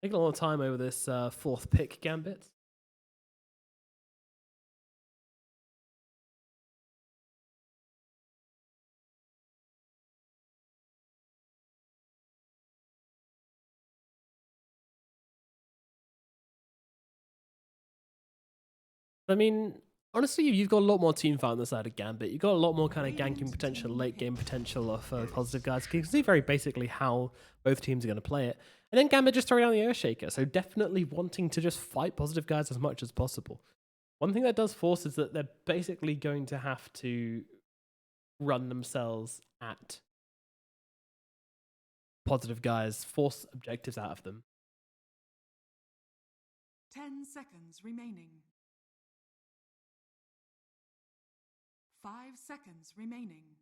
Taking a lot of time over this fourth pick, Gambit. I mean, honestly, you've got a lot more team fight on the side of Gambit. You've got a lot more kind of ganking potential, late game potential of positive guys. You can see very basically how both teams are going to play it. And then Gambit just throwing down the Earthshaker. So definitely wanting to just fight positive guys as much as possible. One thing that does force is that they're basically going to have to run themselves at positive guys, force objectives out of them. 10 seconds remaining. 5 seconds remaining.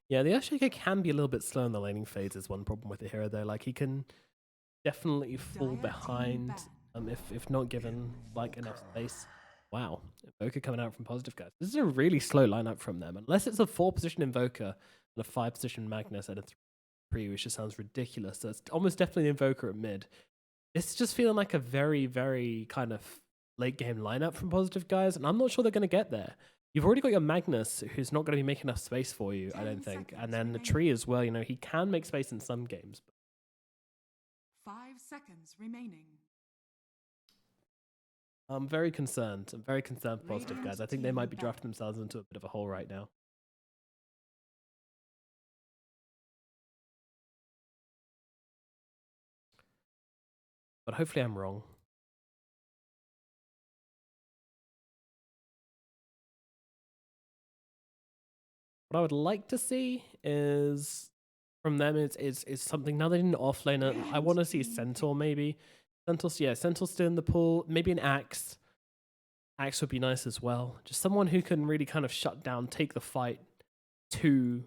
Yeah, the Earthshaker can be a little bit slow in the laning phase is one problem with the hero though. Like he can definitely fall behind if not given like enough space. Wow, Invoker coming out from positive guys. This is a really slow lineup from them. Unless it's a 4-position Invoker and a 5-position Magnus and a 3, which just sounds ridiculous. So it's almost definitely the Invoker at mid. It's just feeling like a very, very kind of late game lineup from positive guys, and I'm not sure they're going to get there. You've already got your Magnus, who's not going to be making enough space for you, I don't think. And then the tree as well, you know, he can make space in some games. 5 seconds remaining. I'm very concerned. I'm very concerned for positive guys. I think they might be drafting themselves into a bit of a hole right now. But hopefully I'm wrong. What I would like to see is from them is something. Now they didn't offlane it. I want to see Centaur maybe. Centaur's, yeah, Centaur's still in the pool. Maybe an Axe. Axe would be nice as well. Just someone who can really kind of shut down, take the fight to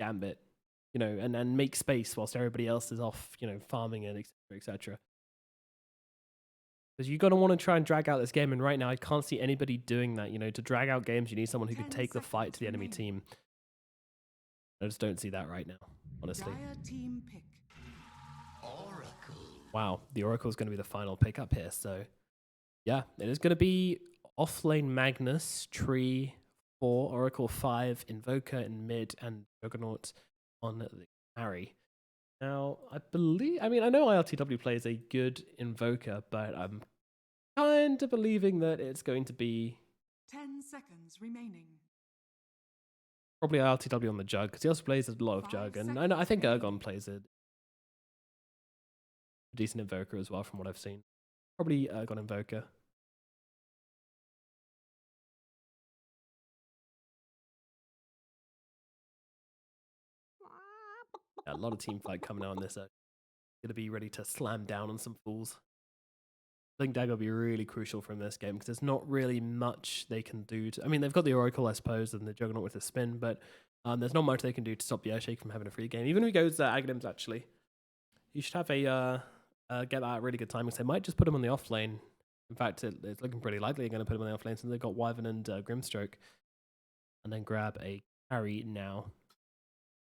Gambit, you know, and make space whilst everybody else is off, you know, farming and etc. etc. Because you're going to want to try and drag out this game, and right now I can't see anybody doing that. You know, to drag out games, you need someone who can take the fight to the enemy team. I just don't see that right now, honestly. Team pick. Oracle. Wow, the Oracle is going to be the final pickup here. So, yeah, it is going to be offlane Magnus, Tree 4, Oracle 5, Invoker in mid, and Juggernaut on the carry. Now, I know ILTW plays a good Invoker, but I'm kind of believing that it's going to be 10 seconds remaining. probably ILTW on the Jug, because he also plays a lot of Jug, and I think Ergon plays a decent Invoker as well from what I've seen. Probably Ergon Invoker. Yeah, a lot of team fight coming out on this. Gonna be ready to slam down on some fools. I think Dagger will be really crucial from this game because there's not really much they can do to. I mean, they've got the Oracle, I suppose, and the Juggernaut with the spin, but there's not much they can do to stop the Earthshake from having a free game. Even if he goes Aghanims, actually, you should have a get that at really good timing. So they might just put him on the off lane. In fact, it's looking pretty likely they're going to put him on the off lane since they've got Wyvern and Grimstroke, and then grab a carry now.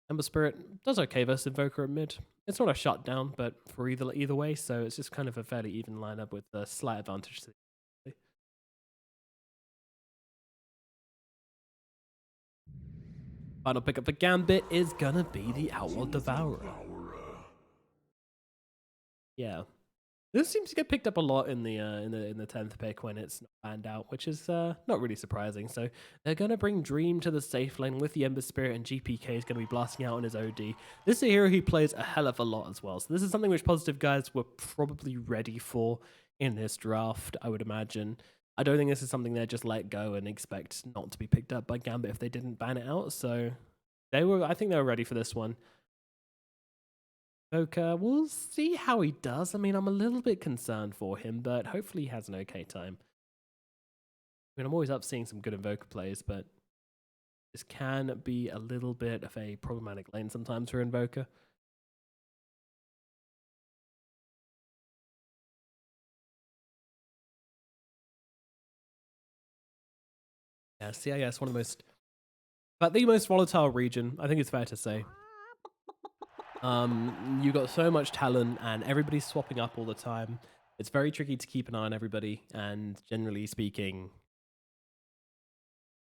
Ember Spirit does okay versus Invoker at mid. It's not a shutdown, but for either way, so it's just kind of a fairly even lineup with a slight advantage to the final pickup for Gambit is gonna be the Outlaw Devourer. Yeah. This seems to get picked up a lot in the 10th pick when it's not banned out, which is not really surprising. So they're going to bring Dream to the safe lane with the Ember Spirit, and GPK is going to be blasting out on his OD. This is a hero who plays a hell of a lot as well. So this is something which positive guys were probably ready for in this draft, I would imagine. I don't think this is something they just let go and expect not to be picked up by Gambit if they didn't ban it out. So I think they were ready for this one. Invoker, we'll see how he does. I mean, I'm a little bit concerned for him, but hopefully he has an okay time. I mean, I'm always up seeing some good Invoker plays, but This can be a little bit of a problematic lane sometimes for Invoker. Yeah, CIS, one of the most, but the most volatile region, I think it's fair to say. You got so much talent and everybody's swapping up all the time. It's very tricky to keep an eye on everybody, and generally speaking,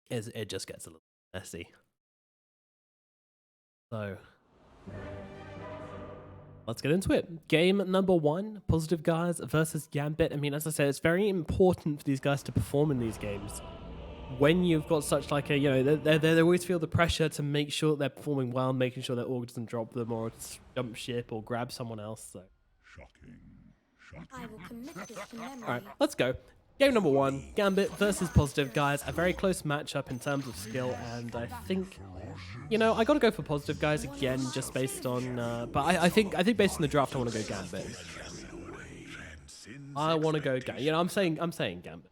it just gets a little messy. So let's get into it. Game number 1, Positive Guys versus Gambit. I mean, as I said, it's very important for these guys to perform in these games. When you've got such like a, you know, they always feel the pressure to make sure they're performing well, making sure that Org doesn't drop them or jump ship or grab someone else. So. I will commit this to memory. All right, let's go. Game number 1, Gambit versus Positive Guys. A very close matchup in terms of skill, and I think, you know, I got to go for Positive Guys again, just based on. But I think based on the draft, I want to go Gambit. I want to go Gambit. You know, I'm saying Gambit.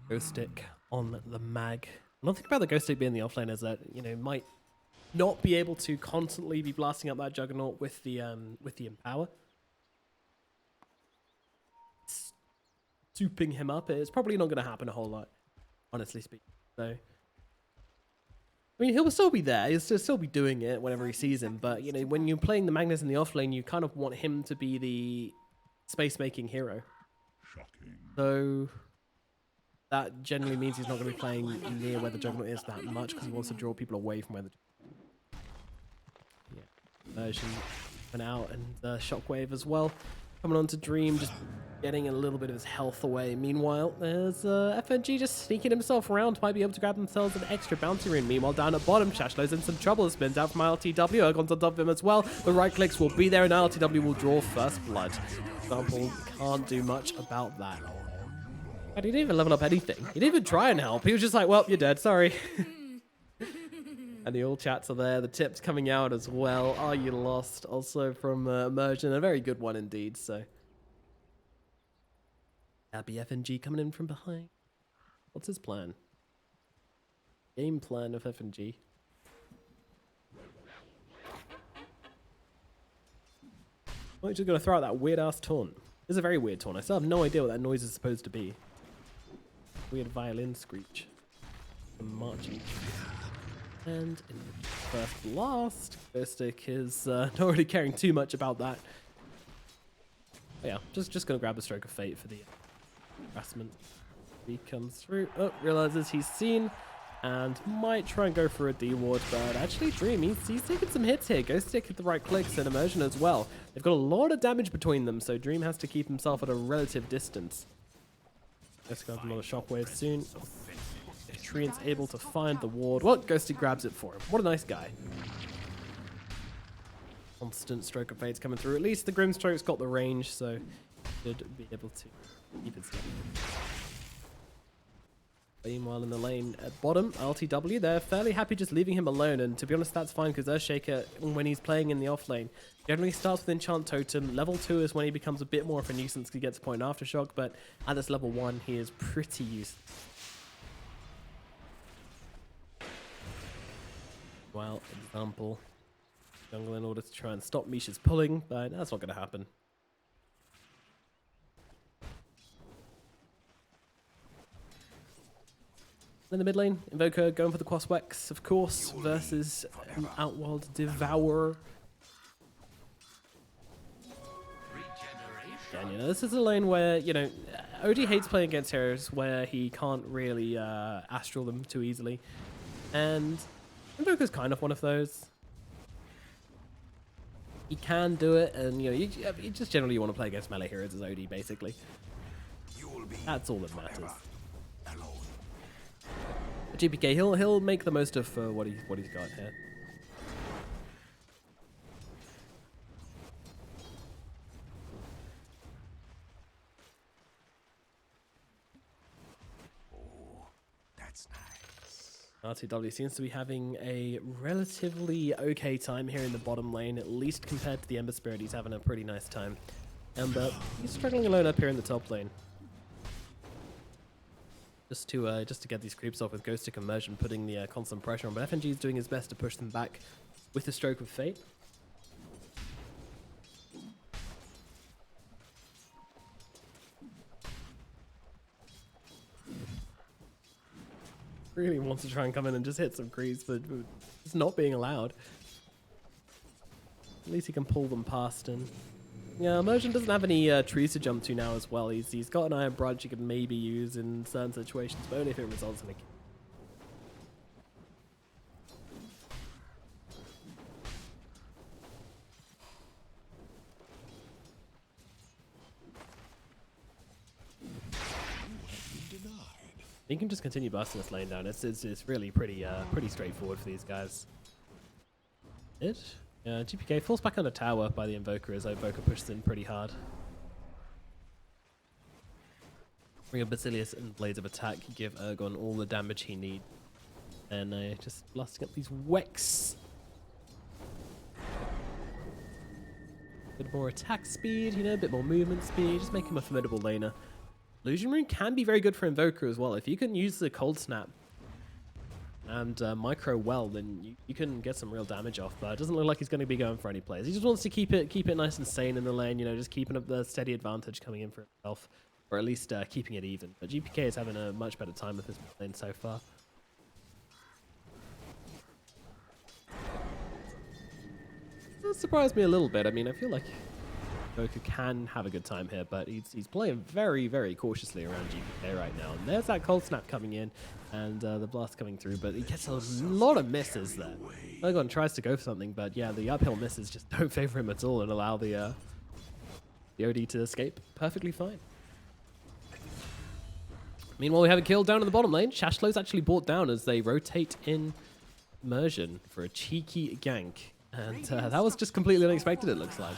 Ghost Stick on the mag. Another thing about the Ghost Stick being the offlane is that, you know, might not be able to constantly be blasting up that Juggernaut with the Empower. Souping him up, it's probably not going to happen a whole lot, honestly speaking. So, I mean, he'll still be there. He'll still be doing it whenever he sees him. But, you know, when you're playing the Magnus in the offlane, you kind of want him to be the space-making hero. So that generally means he's not going to be playing near where the Juggernaut is that much because he wants to draw people away from where the version went out, and Shockwave as well. Coming on to Dream, just getting a little bit of his health away. Meanwhile, there's FNG just sneaking himself around, might be able to grab themselves an extra bounty rune. Meanwhile, down at bottom, Shashlow's in some trouble. Spins out from LTW. Ergon's on top of him as well. The right clicks will be there, and LTW will draw first blood. Example, can't do much about that. But he didn't even level up anything. He didn't even try and help. He was just like, well, you're dead, sorry. And the all chats are there. The tips coming out as well. Are you lost? Also from Immersion. A very good one indeed, so. That'd be FNG coming in from behind. What's his plan? Game plan of FNG. Well, he's just going to throw out that weird-ass taunt. This is a very weird taunt. I still have no idea what that noise is supposed to be. Weird violin screech. Marching. And in the first blast, Ghost Stick is not really caring too much about that. But yeah, just going to grab a Stroke of Fate for the harassment. He comes through. Oh, realizes he's seen. And might try and go for a D-Ward, but actually Dream, he's taking some hits here. Ghost Stick hit the right clicks and Immersion as well. They've got a lot of damage between them, so Dream has to keep himself at a relative distance. Let's go another Shockwave soon. Treant's able to find the ward. Well, Ghosty grabs it for him. What a nice guy. Constant Stroke of Fate's coming through. At least the Grimstroke's got the range, so should be able to keep it steady. Meanwhile, in the lane at bottom, LTW, they're fairly happy just leaving him alone, and to be honest, that's fine, because Earthshaker, when he's playing in the off lane, generally starts with Enchant Totem. Level 2 is when he becomes a bit more of a nuisance because he gets a point Aftershock, but at this level 1, he is pretty useless. Well, example, jungle in order to try and stop Misha's pulling, but that's not going to happen. In the mid lane, Invoker going for the Quaswex, of course, versus Outworld Devourer. Yeah, you know, this is a lane where, you know, OD hates playing against heroes where he can't really astral them too easily. And Invoker's kind of one of those. He can do it, and you know, you just generally want to play against melee heroes as OD, basically. That's all that matters. GPK, he'll make the most of what he's got here. Oh, that's nice. RTW seems to be having a relatively okay time here in the bottom lane, at least compared to the Ember Spirit. He's having a pretty nice time. Ember, he's struggling alone up here in the top lane. Just to get these creeps off with Ghost Stick Immersion, putting the constant pressure on. But FNG is doing his best to push them back with the Stroke of Fate. Really wants to try and come in and just hit some creeps, but it's not being allowed. At least he can pull them past, and yeah, Immersion doesn't have any trees to jump to now as well. He's got an Iron Branch he could maybe use in certain situations, but only if it results in a kill. You can just continue busting this lane down. It's really pretty straightforward for these guys. GPK falls back on the tower by the Invoker as Invoker pushes in pretty hard. Bring a Basilius and Blades of Attack, give Ergon all the damage he needs. And just blasting up these Wex. Bit more attack speed, you know, a bit more movement speed, just make him a formidable laner. Illusion Rune can be very good for Invoker as well. If you can use the Cold Snap and micro well, then you can get some real damage off. But it doesn't look like he's going to be going for any plays. He just wants to keep it nice and sane in the lane, you know, just keeping up the steady advantage coming in for himself, or at least keeping it even. But GPK is having a much better time with this lane so far. That surprised me a little bit. I mean, I feel like Invoker can have a good time here, but he's playing very, very cautiously around GPK right now. And there's that Cold Snap coming in, and the blast coming through, but he gets a lot of misses there. Ergon tries to go for something, but yeah, the uphill misses just don't favor him at all and allow the OD to escape perfectly fine. Meanwhile, we have a kill down in the bottom lane. Shashlow's actually brought down as they rotate in Immersion for a cheeky gank. And that was just completely unexpected, it looks like.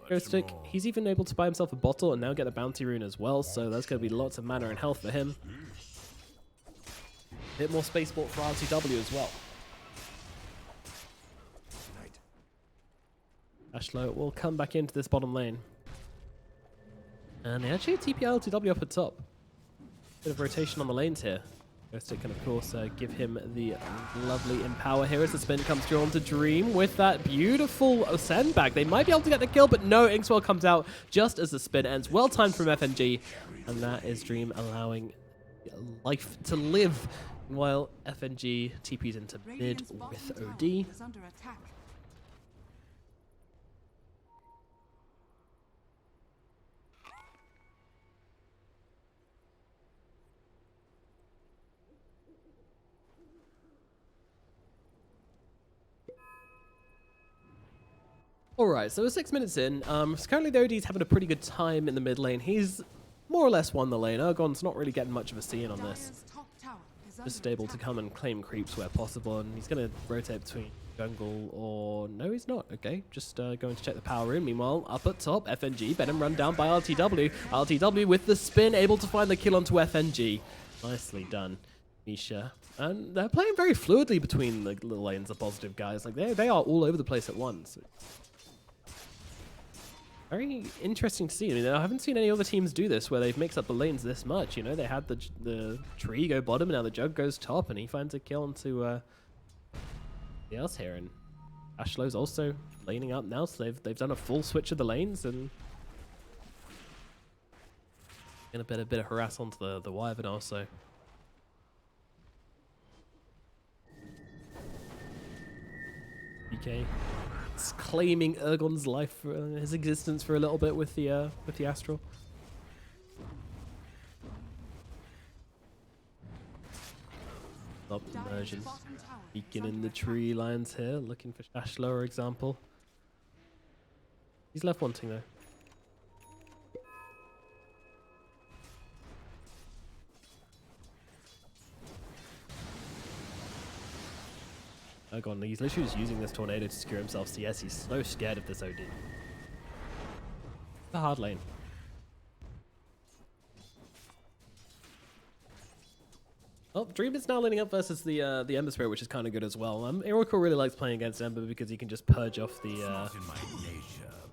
Ghost Stick, he's even able to buy himself a bottle and now get a bounty rune as well, so there's going to be lots of mana and health for him. A bit more spaceport for RTW as well. Ashlow will come back into this bottom lane. And they actually TP RTW up at top. Bit of rotation on the lanes here. Ghost Stick can, of course, give him the lovely empower here as the spin comes through onto Dream with that beautiful send back. They might be able to get the kill, but no, Inkswell comes out just as the spin ends. Well timed from FNG, and that is Dream allowing life to live while FNG TPs into mid with OD. Alright, so we're 6 minutes in. Currently the OD's having a pretty good time in the mid lane. He's more or less won the lane. Ergon's not really getting much of a see in on this. Just able to come and claim creeps where possible, and he's going to rotate between jungle or... No, he's not. Okay, just going to check the power room. Meanwhile, up at top, FNG, Benham run down by RTW. RTW with the spin, able to find the kill onto FNG. Nicely done, Misha. And they're playing very fluidly between the lanes, the positive guys. Like they are all over the place at once. Very interesting to see. I mean, I haven't seen any other teams do this where they've mixed up the lanes this much. You know, they had the tree go bottom, and now the Jug goes top, and he finds a kill onto the else here. And Ashlow's also laning up now, so they've done a full switch of the lanes, and gonna put a bit of harass onto the Wyvern also. BK. Claiming Ergon's life, for, his existence for a little bit with the Astral. Up Immersion. Beacon in the tree lines here, looking for Shashlo, for example. He's left wanting though. Ergon, he's literally just using this tornado to secure himself CS. He's so scared of this OD. It's a hard lane. Oh, Dream is now lining up versus the Ember Spirit, which is kind of good as well. Iroquois really likes playing against Ember because he can just purge off the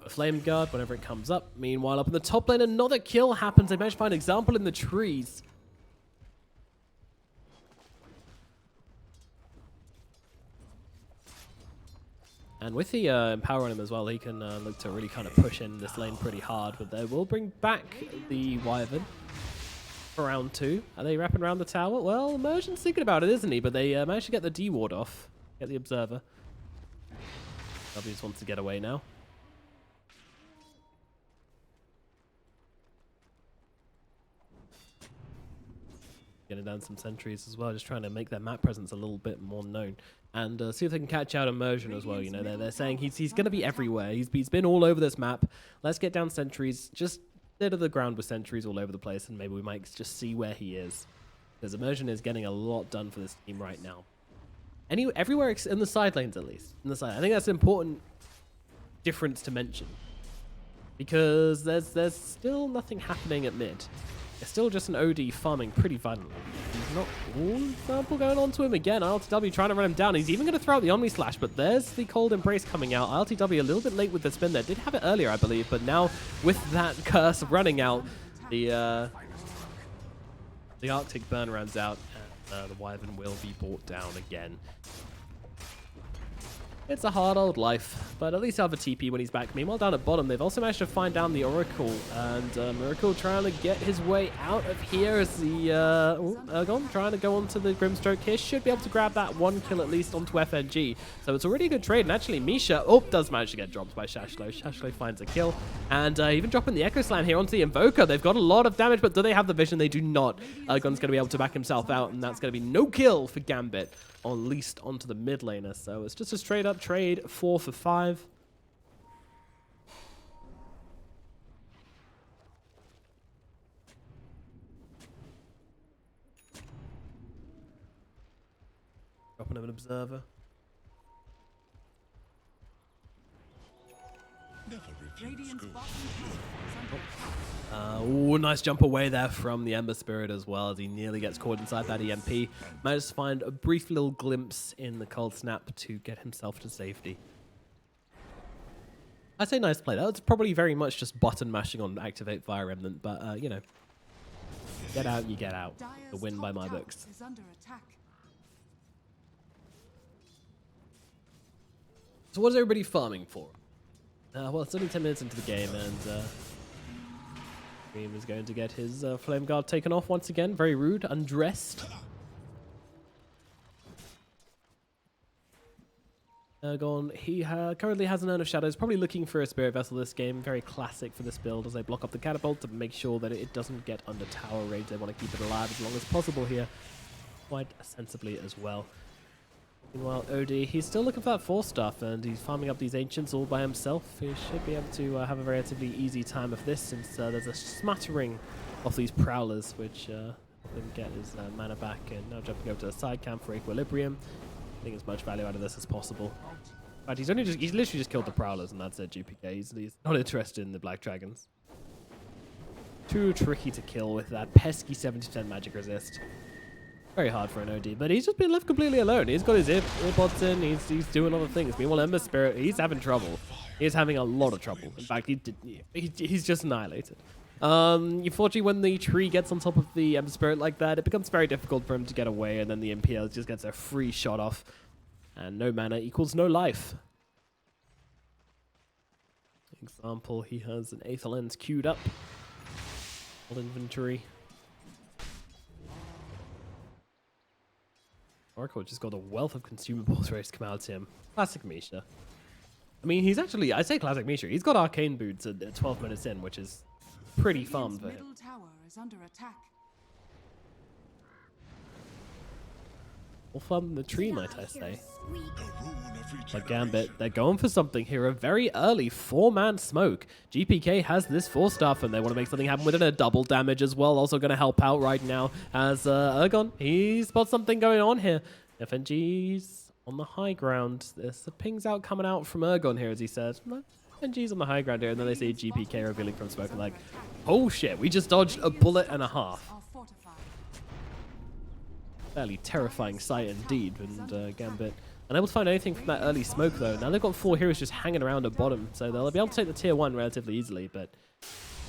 Flame Guard whenever it comes up. Meanwhile, up in the top lane, another kill happens. They managed to find an example in the trees. And with the Empower on him as well, he can look to really kind of push in this lane pretty hard. But they will bring back the Wyvern for round 2. Are they wrapping around the tower? Well, Immersion's thinking about it, isn't he? But they managed to get the D ward off. Get the Observer. W just wants to get away now. Getting down some sentries as well, just trying to make their map presence a little bit more known. And see if they can catch out Immersion as well. You know, they're saying he's going to be everywhere. He's been all over this map. Let's get down sentries. Just sit of the ground with sentries all over the place, and maybe we might just see where he is. Because Immersion is getting a lot done for this team right now. Everywhere in the side lanes, at least. In the side, I think that's an important difference to mention. Because there's still nothing happening at mid. It's still just an OD farming pretty violently. He's not all example going on to him again. ILTW trying to run him down. He's even going to throw out the Omni Slash, but there's the Cold Embrace coming out. ILTW a little bit late with the spin there. Did have it earlier, I believe, but now with that curse running out, the Arctic Burn runs out, and the Wyvern will be brought down again. It's a hard old life, but at least have a TP when he's back. Meanwhile, down at bottom, they've also managed to find down the Oracle, and Miracle trying to get his way out of here as the Ergon trying to go onto the Grimstroke here. Should be able to grab that 1 kill at least onto FNG. So it's a really good trade, and actually Misha does manage to get dropped by Shashlo. Shashlo finds a kill, and even dropping the Echo Slam here onto the Invoker. They've got a lot of damage, but do they have the vision? They do not. Ergon's going to be able to back himself out, and that's going to be no kill for Gambit. At least onto the mid laner, so it's just a straight up trade, 4 for 5. Dropping him an Observer. Radiant's bottom tower is under attack. Nice jump away there from the Ember Spirit as well, as he nearly gets caught inside that EMP. Managed to find a brief little glimpse in the Cold Snap to get himself to safety. I say nice play. That was probably very much just button mashing on Activate Fire Remnant, but you know, get out, you get out. The win by my books. Is under attack. So what is everybody farming for? Well, it's only 10 minutes into the game, and Dream is going to get his Flame Guard taken off once again. Very rude, undressed. Ergon, he currently has an Urn of Shadows, probably looking for a Spirit Vessel this game. Very classic for this build, as they block up the Catapult to make sure that it doesn't get under tower rage. They want to keep it alive as long as possible here, quite sensibly as well. Meanwhile, OD, he's still looking for that 4 stuff, and he's farming up these Ancients all by himself. He should be able to have a relatively easy time of this, since there's a smattering of these Prowlers, which help him get his mana back, and now jumping over to the side camp for Equilibrium. Getting as much value out of this as possible. In fact, he's literally just killed the Prowlers, and that's it, GPK. He's not interested in the Black Dragons. Too tricky to kill with that pesky 70% magic resist. Very hard for an OD, but he's just been left completely alone. He's got his earpods in, he's doing other things. Meanwhile, Ember Spirit, he's having trouble. He's having a lot of trouble. In fact, he's just annihilated. Unfortunately, when the tree gets on top of the Ember Spirit like that, it becomes very difficult for him to get away, and then the MPL just gets a free shot off. And no mana equals no life. Example, he has an Aether Lens queued up. All inventory. Oracle just got a wealth of consumables ready to come out to him. Classic Misha. I mean, he's actually, I say classic Misha, he's got Arcane Boots at 12 minutes in, which is pretty fun for him. Middle tower is under attack. All fun in the tree, might I say. But Gambit, they're going for something here. A very early 4-man smoke. GPK has this 4-stuff, and they want to make something happen with it. A double damage as well. Also going to help out right now as Ergon, he spots something going on here. FNG's on the high ground. There's a pings out coming out from Ergon here, as he says. FNG's on the high ground here, and then they see GPK revealing from smoke. And like, oh shit, we just dodged a bullet and a half. Are fortified. fairly terrifying sight indeed. And Gambit unable to find anything from that early smoke though. Now they've got 4 heroes just hanging around at bottom, so they'll be able to take the tier 1 relatively easily. But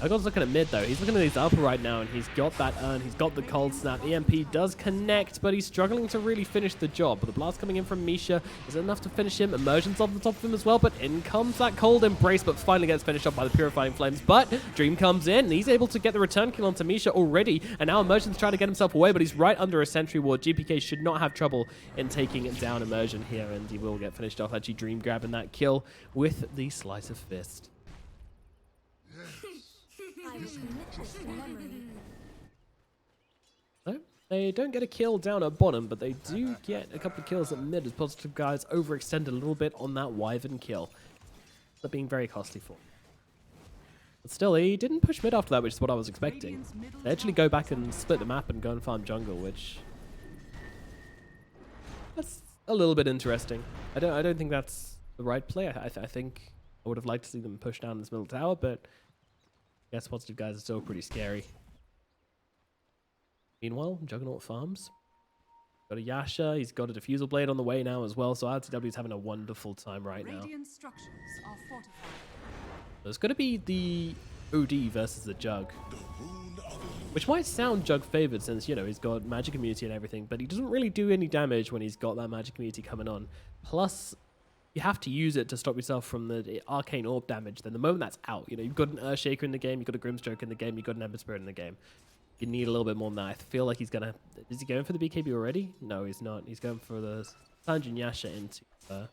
Ergon's looking at mid though. He's looking at his upper right now, and he's got that urn. He's got the cold snap. EMP does connect, but he's struggling to really finish the job. But the blast coming in from Misha is enough to finish him. Immersion's on the top of him as well, but in comes that cold embrace, but finally gets finished off by the purifying flames. But Dream comes in, and he's able to get the return kill onto Misha already, and now Immersion's trying to get himself away, but he's right under a sentry ward. GPK should not have trouble in taking down Immersion here, and he will get finished off. Actually, Dream grabbing that kill with the slice of fist. I will commit this to memory. So, they don't get a kill down at bottom, but they do get a couple of kills at mid as Positive guys overextend a little bit on that Wyvern kill. That being very costly for him. But still, he didn't push mid after that, which is what I was expecting. They actually go back and split the map and go and farm jungle, which... that's a little bit interesting. I don't think that's the right play. I think I would have liked to see them push down this middle tower, but... I guess Positive guys are still pretty scary. Meanwhile, Juggernaut farms. Got a Yasha, he's got a Diffusal Blade on the way now as well, so RTW is having a wonderful time right now. Radiant structures are fortified. So it's going to be the OD versus the Jug. Which might sound Jug favored since, you know, he's got magic immunity and everything, but he doesn't really do any damage when he's got that magic immunity coming on. Plus, you have to use it to stop yourself from the arcane orb damage. Then the moment that's out, you know, you've got an Earthshaker in the game, you've got a Grimstroke in the game, you've got an Ember Spirit in the game. You need a little bit more than that. I feel like he's gonna... is he going for the BKB already? No, he's not. He's going for the Sanjin Yasha into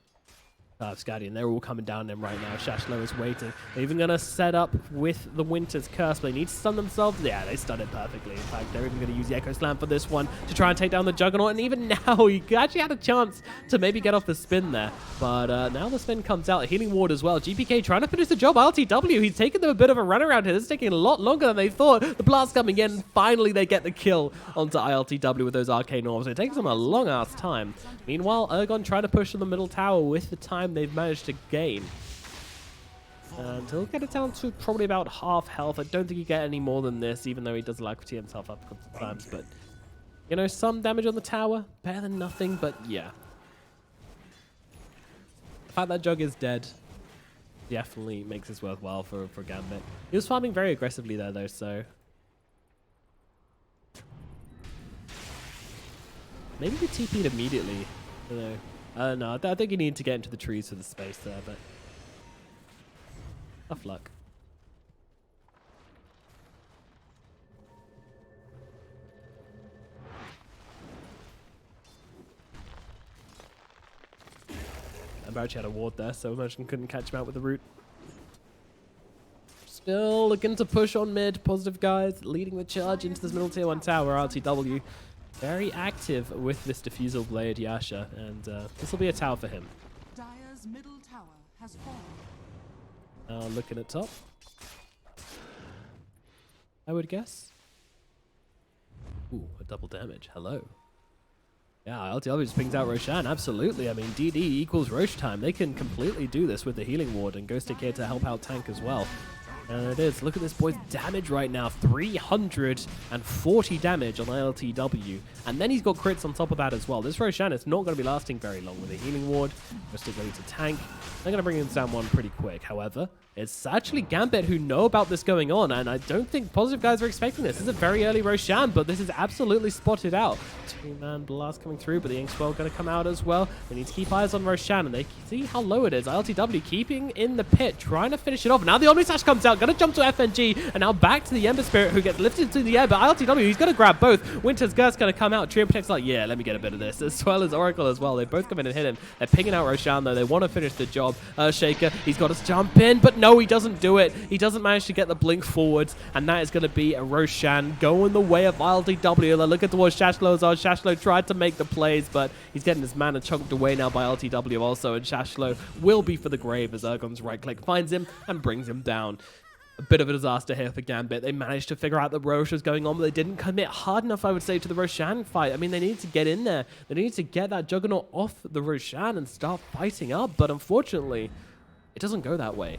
Scotty, and they're all coming down him right now. Shashlo is waiting. They're even going to set up with the Winter's Curse, but they need to stun themselves. Yeah, they stun it perfectly. In fact, they're even going to use the Echo Slam for this one to try and take down the Juggernaut, and even now, he actually had a chance to maybe get off the spin there, but now the spin comes out. A Healing Ward as well. GPK trying to finish the job. LTW, he's taken them a bit of a runaround here. This is taking a lot longer than they thought. The blast coming in, finally they get the kill onto ILTW with those Arcane Orbs. It takes them a long-ass time. Meanwhile, Ergon trying to push to the middle tower with the time they've managed to gain. And he'll get it down to probably about half health. I don't think he get any more than this, even though he does alacrity himself up a couple of times. But, you know, some damage on the tower, better than nothing, but yeah. The fact that Jug is dead definitely makes this worthwhile for Gambit. He was farming very aggressively there, though, so... maybe we TP'd immediately. I don't know. No, I think you need to get into the trees for the space there, but... tough luck. Ambarachi had a ward there, so Immersion couldn't catch him out with the root. Still looking to push on mid. Positive guys leading the charge into this middle tier 1 tower. RTW very active with this Diffusal Blade Yasha, and this will be a tower for him. Dire's middle tower has fallen. Looking at top, I would guess. Ooh, a double damage. Hello. Yeah, LTW just pings out Roshan. Absolutely. I mean, DD equals Rosh time. They can completely do this with the Healing Ward, and Ghost here to help out tank as well. And it is. Look at this boy's damage right now. 340 damage on ILTW. And then he's got crits on top of that as well. This Roshan is not going to be lasting very long with a Healing Ward. Just ready to tank. They're going to bring in down one pretty quick. However, it's actually Gambit who know about this going on. And I don't think Positive guys are expecting this. This is a very early Roshan, but this is absolutely spotted out. Two-man blast coming through, but the Inkspell going to come out as well. They need to keep eyes on Roshan, and they see how low it is. ILTW keeping in the pit, trying to finish it off. Now the Omni Slash comes out. Gonna jump to FNG, and now back to the Ember Spirit, who gets lifted into the air, but ILTW, he's gonna grab both. Winter's Curse gonna come out. Trio Protect's like, yeah, let me get a bit of this, as well as Oracle as well. They both come in and hit him. They're picking out Roshan, though. They want to finish the job. Shaker, he's got to jump in, but no, he doesn't do it. He doesn't manage to get the blink forwards, and that is gonna be a Roshan going the way of ILTW. They're looking towards Shashlo as well. Shashlo tried to make the plays, but he's getting his mana chunked away now by ILTW also, and Shashlo will be for the grave as Ergon's right click finds him and brings him down. A bit of a disaster here for Gambit. They managed to figure out that Rosh was going on, but they didn't commit hard enough, I would say, to the Roshan fight. I mean, they needed to get in there. They needed to get that Juggernaut off the Roshan and start fighting up, but unfortunately, it doesn't go that way.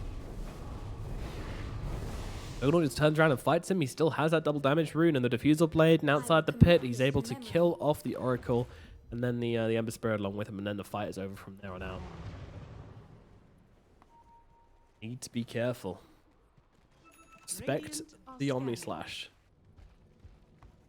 Juggernaut just turns around and fights him. He still has that double damage rune and the diffusal blade, and outside the pit, he's able to kill off the Oracle, and then the Ember Spirit along with him, and then the fight is over from there on out. Need to be careful. Expect the Omni Slash.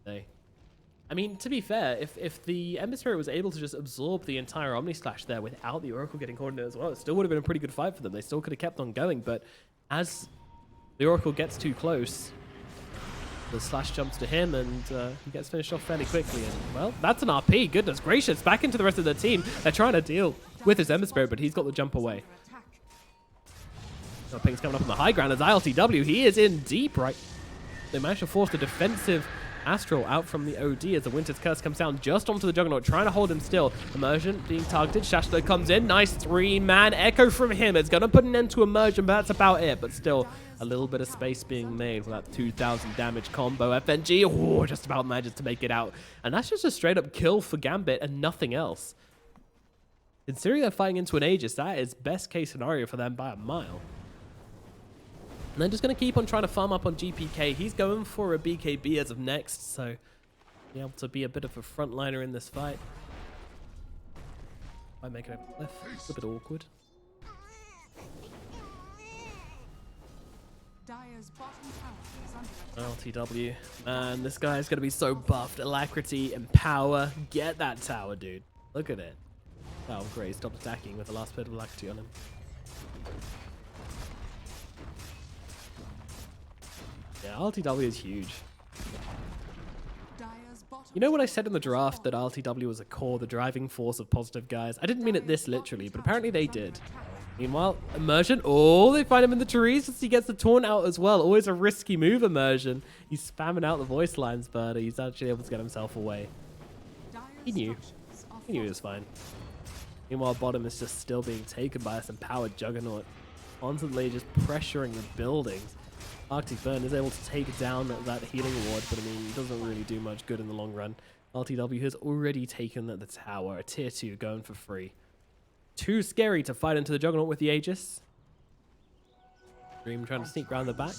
I mean, to be fair, if the Ember Spirit was able to just absorb the entire Omni Slash there without the Oracle getting caught in it as well, it still would have been a pretty good fight for them. They still could have kept on going, but as the Oracle gets too close, the Slash jumps to him, and he gets finished off fairly quickly. And, well, that's an RP. Goodness gracious. Back into the rest of the team. They're trying to deal with his Ember Spirit, but he's got the jump away. Ping's coming up on the high ground as ILTW. He is in deep, right? They managed to force the defensive Astral out from the OD as the Winter's Curse comes down just onto the Juggernaut, trying to hold him still. Immersion being targeted. Shashlo comes in. Nice 3-man echo from him. It's going to put an end to Immersion, but that's about it. But still, a little bit of space being made for that 2,000 damage combo. FNG, oh, just about manages to make it out. And that's just a straight up kill for Gambit and nothing else. Considering they're fighting into an Aegis, that is best case scenario for them by a mile. And they're just going to keep on trying to farm up on GPK. He's going for a BKB as of next, so be able to be a bit of a frontliner in this fight. Might make it a cliff. It's a bit awkward. Dire's bottom tower is under attack. LTW. Man, this guy's going to be so buffed. Alacrity and power. Get that tower, dude. Look at it. Oh, great. Stop attacking with the last bit of alacrity on him. Yeah, LTW is huge. You know what I said in the draft, that LTW was a core, the driving force of positive guys? I didn't mean it this literally, but apparently they did. Meanwhile, Immersion, oh, they find him in the trees as he gets the taunt out as well. Always a risky move, Immersion. He's spamming out the voice lines, but he's actually able to get himself away. He knew. He knew he was fine. Meanwhile, bottom is just still being taken by some empowered Juggernaut. Constantly just pressuring the buildings. Arctic Burn is able to take down that healing ward, but I mean, it doesn't really do much good in the long run. LTW has already taken the tower, a tier 2 going for free. Too scary to fight into the Juggernaut with the Aegis. Dream trying to sneak around the back.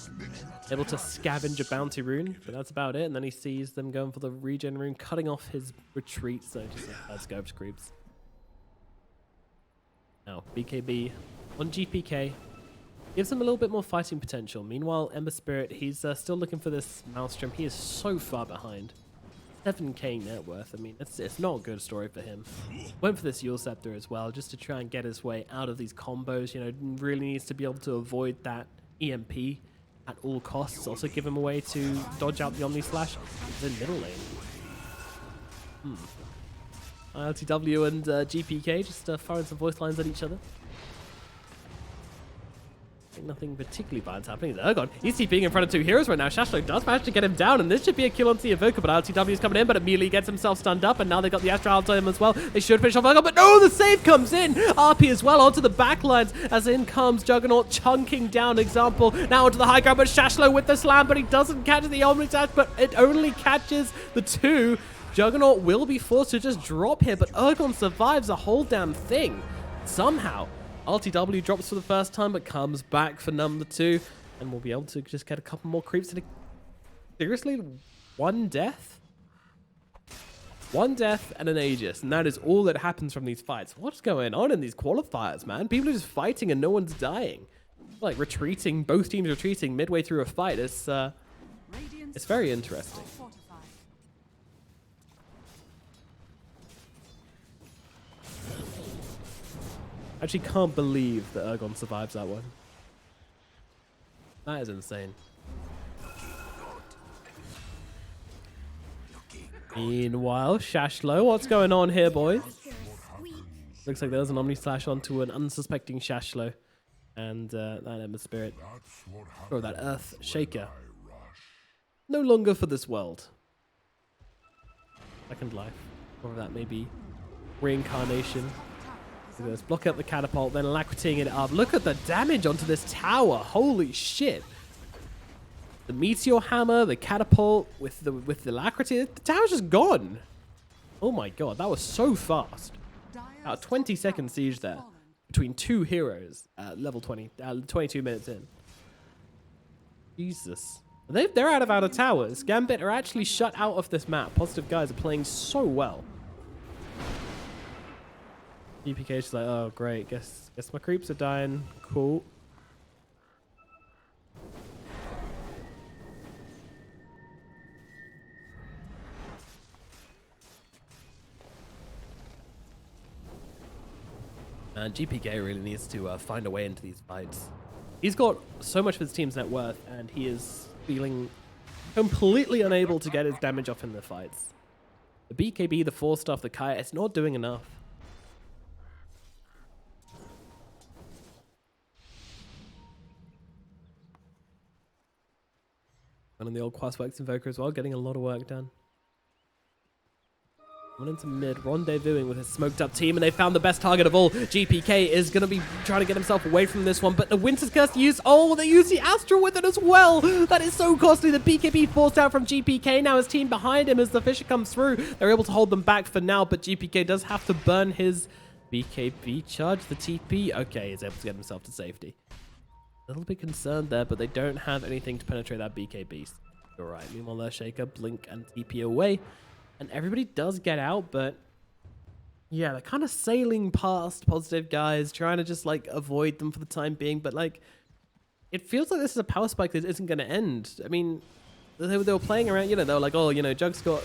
Able to scavenge a bounty rune, but that's about it. And then he sees them going for the regen rune, cutting off his retreat, so just let's go creeps. Now, BKB on GPK. Gives him a little bit more fighting potential. Meanwhile, Ember Spirit, he's still looking for this Maelstrom. He is so far behind. 7k net worth. I mean, it's not a good story for him. Went for this Yule Scepter as well, just to try and get his way out of these combos. You know, really needs to be able to avoid that EMP at all costs. Also give him a way to dodge out the Omni Slash. The middle lane. LTW and GPK just firing some voice lines at each other. Nothing particularly bad's happening. Ergon, he's TPing in front of two heroes right now. Shashlo does manage to get him down, and this should be a kill on the Evoker, but LTW is coming in, but immediately gets himself stunned up, and now they've got the Astral to him as well. They should finish off Ergon, but no, the save comes in. RP as well onto the backlines, as in comes Juggernaut chunking down Example. Now onto the high ground, but Shashlo with the slam, but he doesn't catch the Omni Attack, but it only catches the two. Juggernaut will be forced to just drop here, but Ergon survives the whole damn thing. Somehow. LTW drops for the first time, but comes back for number 2. And we'll be able to just get a couple more creeps. Seriously? One death? One death and an Aegis. And that is all that happens from these fights. What's going on in these qualifiers, man? People are just fighting and no one's dying. Like retreating, both teams retreating midway through a fight. It's very interesting. I actually can't believe that Ergon survives that one. That is insane. Meanwhile, Shashlo, what's going on here, boys? Looks like there's an Omni Slash onto an unsuspecting Shashlo. And that Ember Spirit, or that Earth Shaker. No longer for this world. Second life. Or that may be reincarnation. Let's block out the catapult, then alacritying it up. Look at the damage onto this tower. Holy shit. The meteor hammer, the catapult with the alacrity. The tower's just gone. Oh my god, that was so fast. About 20-second siege there between two heroes at level 20, 22 minutes in. Jesus. They're out of towers. Gambit are actually shut out of this map. Positive guys are playing so well. GPK's just like, oh great, guess my creeps are dying. Cool. And GPK really needs to find a way into these fights. He's got so much of his team's net worth, and he is feeling completely unable to get his damage off in the fights. The BKB, the 4-stuff, the Kaya, it's not doing enough. And on the old Quasworks Invoker as well, getting a lot of work done. Went into mid, rendezvousing with his smoked up team, and they found the best target of all. GPK is going to be trying to get himself away from this one, but the Winter's Curse used. Oh, they used the Astral with it as well. That is so costly. The BKB forced out from GPK. Now his team behind him as the Fisher comes through. They're able to hold them back for now, but GPK does have to burn his BKB charge. The TP, okay, he's able to get himself to safety. A little bit concerned there, but they don't have anything to penetrate that BKB. All right, meanwhile, their Shaker, Blink, and TP away. And everybody does get out, but yeah, they're kind of sailing past positive guys, trying to just like avoid them for the time being. But like, it feels like this is a power spike that isn't going to end. I mean, they were playing around, you know, they were like, oh, you know, Jug's got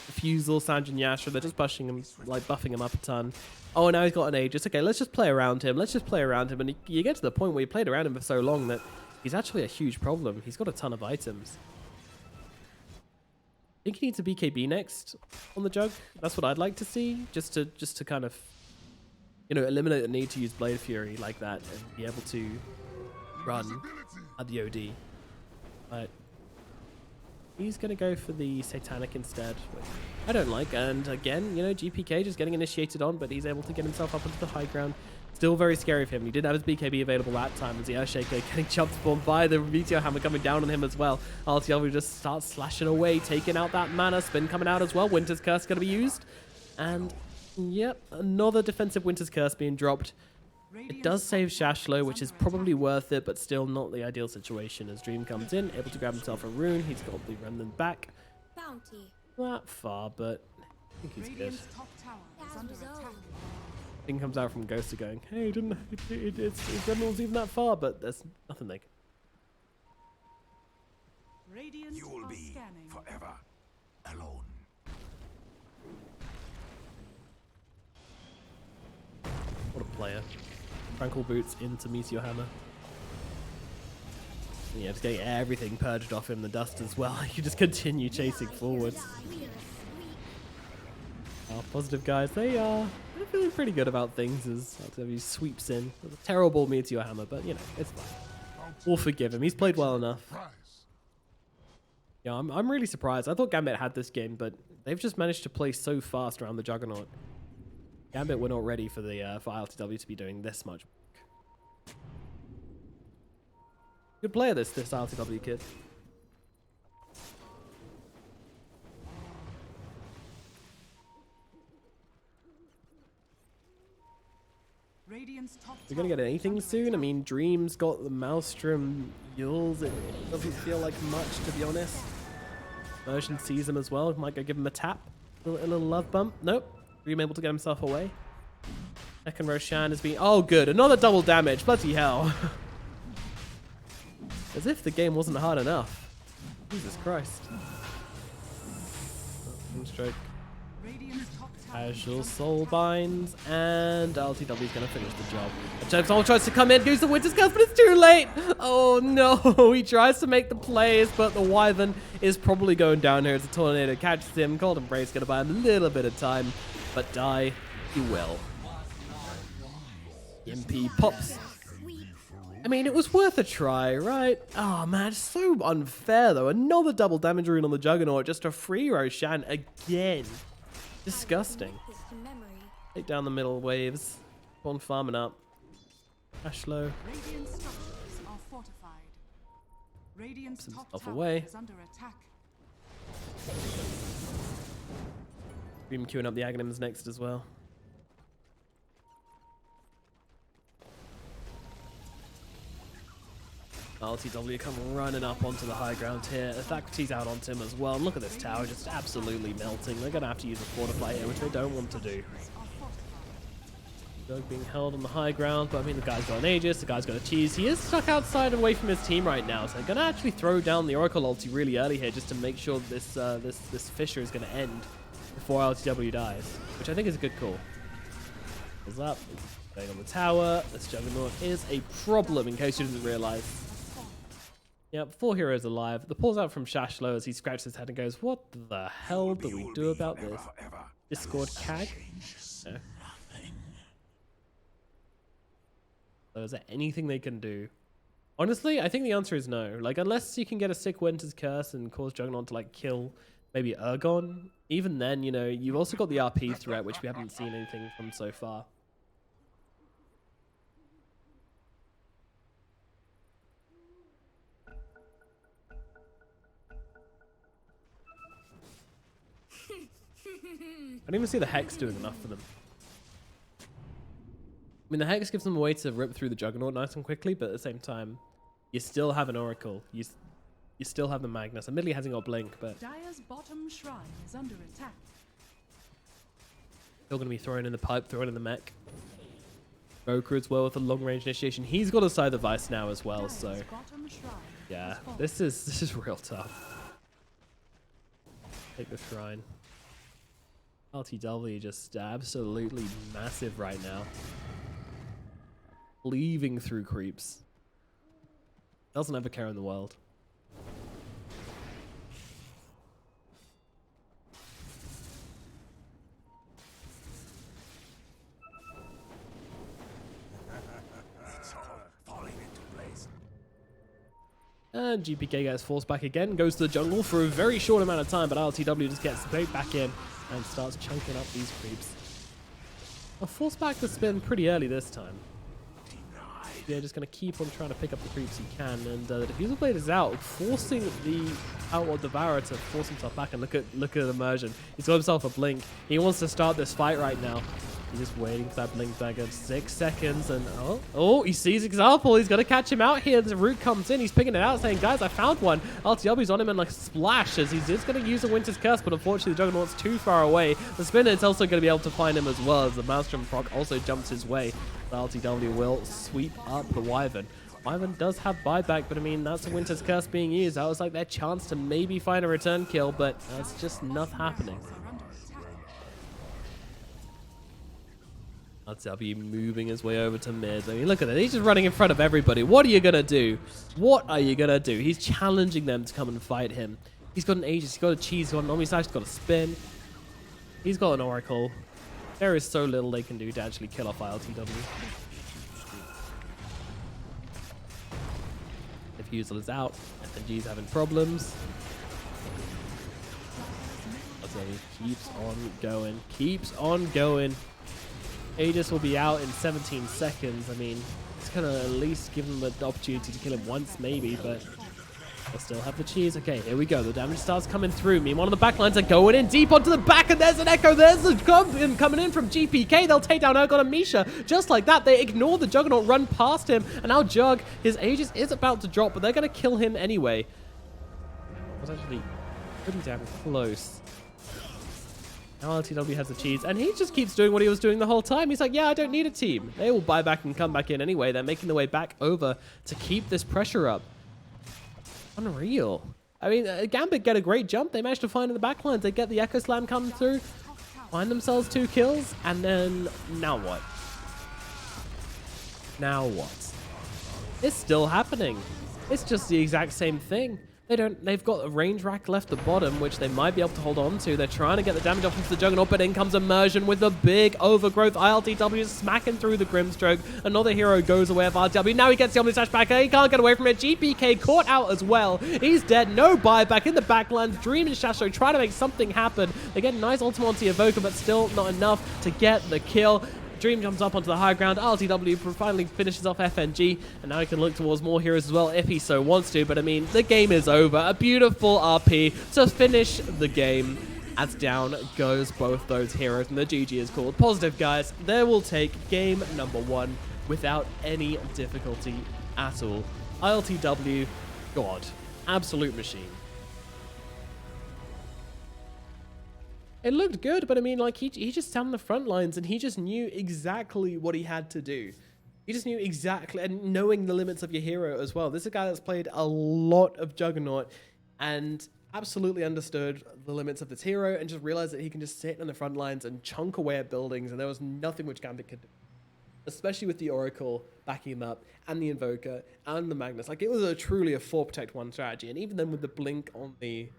Refusal, Sanjin Yasha, they're just buffing him, like buffing him up a ton. Oh, now he's got an Aegis. Okay, let's just play around him. Let's just play around him. And you get to the point where you played around him for so long that he's actually a huge problem. He's got a ton of items. I think he needs a BKB next on the Jug. That's what I'd like to see, just to kind of, you know, eliminate the need to use Blade Fury like that and be able to run at the OD. But he's going to go for the Satanic instead, which I don't like. And again, you know, GPK just getting initiated on, but he's able to get himself up into the high ground. Still very scary for him. He didn't have his BKB available that time as the Earthshaker getting jump spawned by the Meteor Hammer coming down on him as well. RTL just starts slashing away, taking out that mana. Spin coming out as well. Winter's Curse going to be used. And, yep, another defensive Winter's Curse being dropped. It does save Shashlo, which is probably worth it, but still not the ideal situation as Dream comes in, able to grab himself a rune. He's got the Remnant back. Bounty. Not far, but I think he's good. Radiant's top tower is under attack. Thing comes out from Ghoster going, hey, it's Remnant's even that far, but there's nothing they can. Radiant You will are be scanning. forever alone. What a player. Tranquil Boots into Meteor Hammer. And yeah, just getting everything purged off him, the dust as well. You just continue chasing forwards. Positive guys, they're feeling pretty good about things as he sweeps in. With a terrible Meteor Hammer, but you know, it's fine. We'll forgive him. He's played well enough. Yeah, I'm really surprised. I thought Gambit had this game, but they've just managed to play so fast around the Juggernaut. Gambit were not ready for the for ILTW to be doing this much work. Good player, this ILTW kid. Radiant's top We're gonna get anything soon. I mean, Dream's got the Maelstrom Yules. It doesn't feel like much, to be honest. Version sees him as well. Might go give him a tap. A little love bump. Nope. Dream able to get himself away. Second Roshan has been... Oh, good. Another double damage. Bloody hell. As if the game wasn't hard enough. Jesus Christ. Stroke. Radiant's top tower Casual Soul Binds, and LTW is going to finish the job. Jackson tries to come in, goes the Winter's Curse, but it's too late! Oh no, he tries to make the plays, but the Wyvern is probably going down here as the Tornado catches him. Cold Embrace going to buy him a little bit of time, but die he will. MP pops. I mean, it was worth a try, right? Oh man, it's so unfair though. Another double damage rune on the Juggernaut, just a free Roshan again. Disgusting. Take down the middle waves. Keep on farming up. Ashlow. Radiant structures are fortified. Radiant's Some top stuff tower away. is under attack. Dream queuing up the Aghanims next as well. LTW come running up onto the high ground here. Faculty's out onto him as well. And look at this tower just absolutely melting. They're going to have to use a fortify here, which they don't want to do. Doug being held on the high ground, but I mean, the guy's got an Aegis, the guy's got a cheese. He is stuck outside away from his team right now, so they're going to actually throw down the Oracle ulti really early here just to make sure this this Fissure is going to end before LTW dies, which I think is a good call. Pulls up, going on the tower. This Juggernaut is a problem, in case you didn't realize. Yep, 4 heroes alive. The pulls out from Shashlo as he scratches his head and goes, what the hell do we do about this? Discord CAG? No. So is there anything they can do? Honestly, I think the answer is no. Like, unless you can get a sick Winter's Curse and cause Juggernaut to, like, kill maybe Ergon. Even then, you know, you've also got the RP threat, which we haven't seen anything from so far. I don't even see the Hex doing enough for them. I mean, the Hex gives them a way to rip through the Juggernaut nice and quickly, but at the same time, you still have an Oracle. You still have the Magnus. Admittedly, hasn't got Blink, but Dire's bottom shrine is under attack. still going to be thrown in the pipe, thrown in the mech. Boker as well with a long-range initiation. He's got a Scythe of Ice now as well, so yeah, this is real tough. Take the shrine. LTW just absolutely massive right now. Leaving through creeps. Doesn't have a care in the world. And GPK gets forced back again, goes to the jungle for a very short amount of time, but LTW just gets straight back in and starts chunking up these creeps. Well, forced back the spin pretty early this time. Yeah, just going to keep on trying to pick up the creeps he can, and the Diffusal Blade is out, forcing the Outward Devourer to force himself back. And look at Immersion. He's got himself a blink. He wants to start this fight right now. He's just waiting for that blink dagger. 6 seconds, and oh, he sees Example. He's going to catch him out here. The Root comes in. He's picking it out, saying, guys, I found one. LTW's on him and like splash as he's just going to use a Winter's Curse, but unfortunately the Juggernaut's too far away. The Spinner is also going to be able to find him as well, as the Maelstrom proc also jumps his way. The LTW will sweep up the Wyvern. Wyvern does have buyback, but I mean, that's a Winter's Curse being used. That was like their chance to maybe find a return kill, but that's just not happening. LTW moving his way over to mid. I mean, look at that. He's just running in front of everybody. What are you going to do? What are you going to do? He's challenging them to come and fight him. He's got an Aegis. He's got a cheese. He's got an Omni-Slash. He's got a spin. He's got an Oracle. There is so little they can do to actually kill off LTW. Diffusal is out. FNG's having problems. LTW keeps on going. Keeps on going. Aegis will be out in 17 seconds. I mean, it's going to at least give them the opportunity to kill him once, maybe, but they'll still have the cheese. Okay, here we go. The damage starts coming through. Meanwhile, the backlines are going in deep onto the back, and there's an Echo. There's a coming in from GPK. They'll take down Ergon and Misha. Just like that, they ignore the Juggernaut, run past him, and now Jug, his Aegis is about to drop, but they're going to kill him anyway. That was actually pretty damn close. Now LTW has the cheese, and he just keeps doing what he was doing the whole time. He's like, yeah, I don't need a team. They will buy back and come back in anyway. They're making their way back over to keep this pressure up. Unreal. I mean, Gambit get a great jump. They managed to find in the backlines. They get the Echo Slam coming through, find themselves 2 kills, and then now what? Now what? It's still happening. It's just the exact same thing. They've got a range rack left at the bottom, which they might be able to hold on to. They're trying to get the damage off into the Juggernaut, but in comes Immersion with the big overgrowth. ILTW is smacking through the Grimstroke. Another hero goes away of ILTW. Now he gets the Omni-Slash back. He can't get away from it. GPK caught out as well. He's dead. No buyback in the backlands. Dream and Shasho try to make something happen. They get a nice ultimate onto Evoker, but still not enough to get the kill. Dream jumps up onto the high ground. LTW finally finishes off FNG, and now he can look towards more heroes as well if he so wants to. But I mean, the game is over. A beautiful RP to finish the game, as down goes both those heroes, and the GG is called. Positive, guys. They will take game number 1 without any difficulty at all. ILTW, God, absolute machine. It looked good, but I mean, like, he just sat on the front lines and he just knew exactly what he had to do. He just knew exactly, and knowing the limits of your hero as well. This is a guy that's played a lot of Juggernaut and absolutely understood the limits of this hero and just realized that he can just sit on the front lines and chunk away at buildings, and there was nothing which Gambit could do. Especially with the Oracle backing him up, and the Invoker, and the Magnus. Like, it was truly a 4 protect 1 strategy, and even then with the blink on the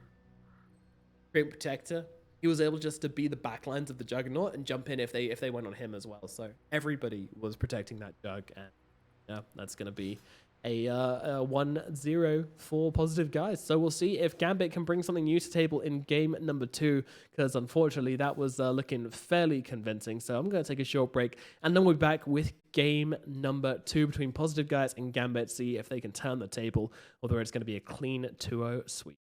Great Protector, he was able just to be the backlines of the Juggernaut and jump in if they went on him as well. So everybody was protecting that Jug, and yeah, that's going to be a 1-0 for Positive guys. So we'll see if Gambit can bring something new to table in game number 2, because unfortunately that was looking fairly convincing. So I'm going to take a short break, and then we'll be back with game number 2 between Positive guys and Gambit, see if they can turn the table, or whether it's going to be a clean 2-0 sweep.